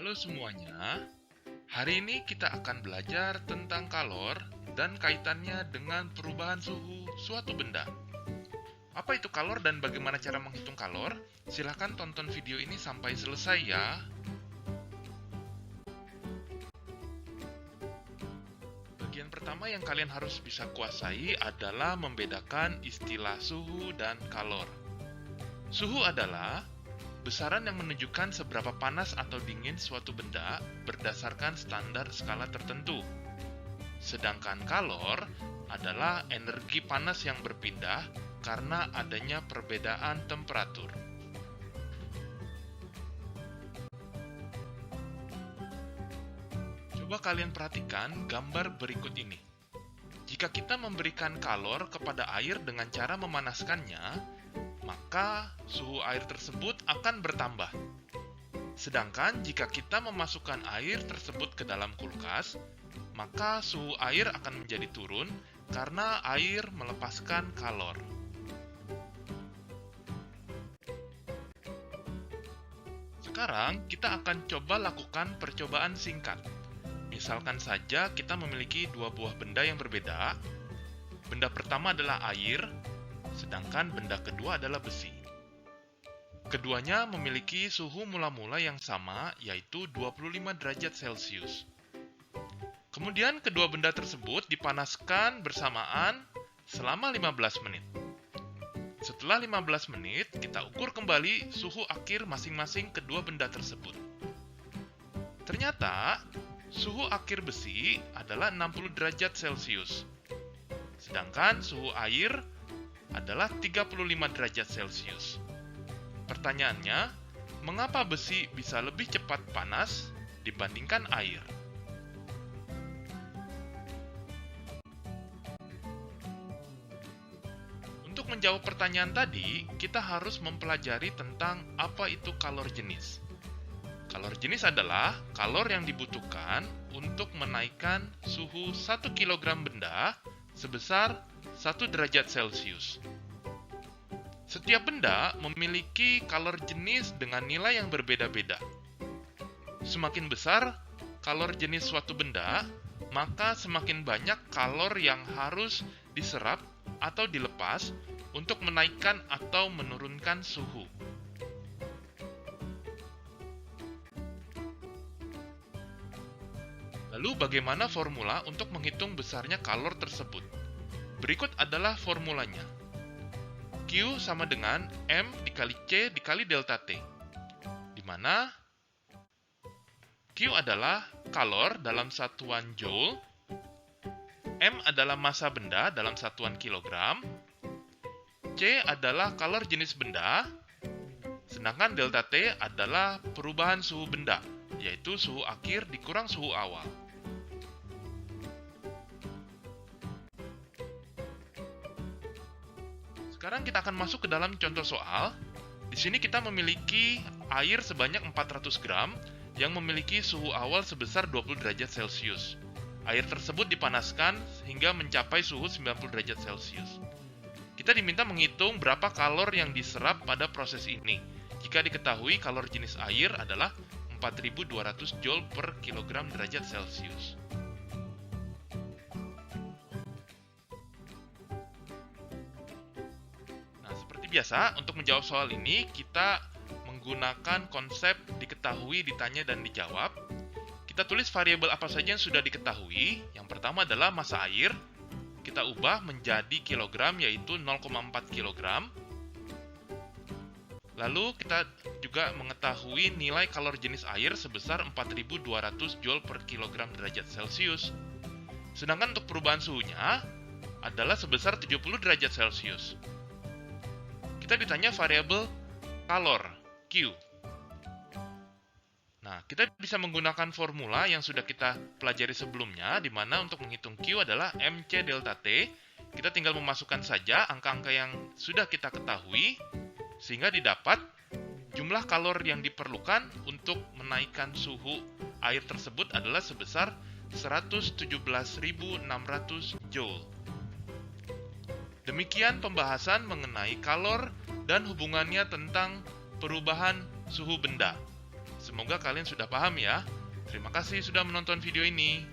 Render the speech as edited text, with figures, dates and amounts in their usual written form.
Halo semuanya, hari ini kita akan belajar tentang kalor dan kaitannya dengan perubahan suhu suatu benda. Apa itu kalor dan bagaimana cara menghitung kalor? Silahkan tonton video ini sampai selesai ya. Bagian pertama yang kalian harus bisa kuasai adalah membedakan istilah suhu dan kalor. Suhu adalah besaran yang menunjukkan seberapa panas atau dingin suatu benda berdasarkan standar skala tertentu. Sedangkan kalor adalah energi panas yang berpindah karena adanya perbedaan temperatur. Coba kalian perhatikan gambar berikut ini. Jika kita memberikan kalor kepada air dengan cara memanaskannya, maka suhu air tersebut akan bertambah. Sedangkan jika kita memasukkan air tersebut ke dalam kulkas, maka suhu air akan menjadi turun karena air melepaskan kalor. Sekarang kita akan coba lakukan percobaan singkat. Misalkan saja kita memiliki dua buah benda yang berbeda. Benda pertama adalah air, sedangkan benda kedua adalah besi. Keduanya memiliki suhu mula-mula yang sama, yaitu 25 derajat Celcius. Kemudian kedua benda tersebut dipanaskan bersamaan selama 15 menit. Setelah 15 menit, kita ukur kembali suhu akhir masing-masing kedua benda tersebut. Ternyata, suhu akhir besi adalah 60 derajat Celcius. Sedangkan suhu air adalah 35 derajat Celcius. Pertanyaannya, mengapa besi bisa lebih cepat panas dibandingkan air? Untuk menjawab pertanyaan tadi, kita harus mempelajari tentang apa itu kalor jenis. Kalor jenis adalah kalor yang dibutuhkan untuk menaikkan suhu 1 kg benda sebesar 1 derajat Celcius. Setiap benda memiliki kalor jenis dengan nilai yang berbeda-beda. Semakin besar kalor jenis suatu benda, maka semakin banyak kalor yang harus diserap atau dilepas untuk menaikkan atau menurunkan suhu. Lalu bagaimana formula untuk menghitung besarnya kalor tersebut? Berikut adalah formulanya. Q sama dengan M dikali C dikali delta T, di mana Q adalah kalor dalam satuan joule, M adalah massa benda dalam satuan kilogram, C adalah kalor jenis benda, sedangkan delta T adalah perubahan suhu benda, yaitu suhu akhir dikurang suhu awal. Sekarang kita akan masuk ke dalam contoh soal. Di sini kita memiliki air sebanyak 400 gram yang memiliki suhu awal sebesar 20 derajat Celcius. Air tersebut dipanaskan hingga mencapai suhu 90 derajat Celcius. Kita diminta menghitung berapa kalor yang diserap pada proses ini. Jika diketahui kalor jenis air adalah 4200 Joule per kilogram derajat Celcius. Biasa, untuk menjawab soal ini, kita menggunakan konsep diketahui, ditanya, dan dijawab. Kita tulis variabel apa saja yang sudah diketahui. Yang pertama adalah massa air. Kita ubah menjadi kilogram, yaitu 0,4 kilogram. Lalu kita juga mengetahui nilai kalor jenis air sebesar 4200 Joule per kilogram derajat Celcius. Sedangkan untuk perubahan suhunya adalah sebesar 70 derajat Celcius. Kita ditanya variabel kalor, Q. Nah, kita bisa menggunakan formula yang sudah kita pelajari sebelumnya, di mana untuk menghitung Q adalah MC delta T. Kita tinggal memasukkan saja angka-angka yang sudah kita ketahui, sehingga didapat jumlah kalor yang diperlukan untuk menaikkan suhu air tersebut adalah sebesar 117.600 Joule. Demikian pembahasan mengenai kalor dan hubungannya tentang perubahan suhu benda. Semoga kalian sudah paham ya. Terima kasih sudah menonton video ini.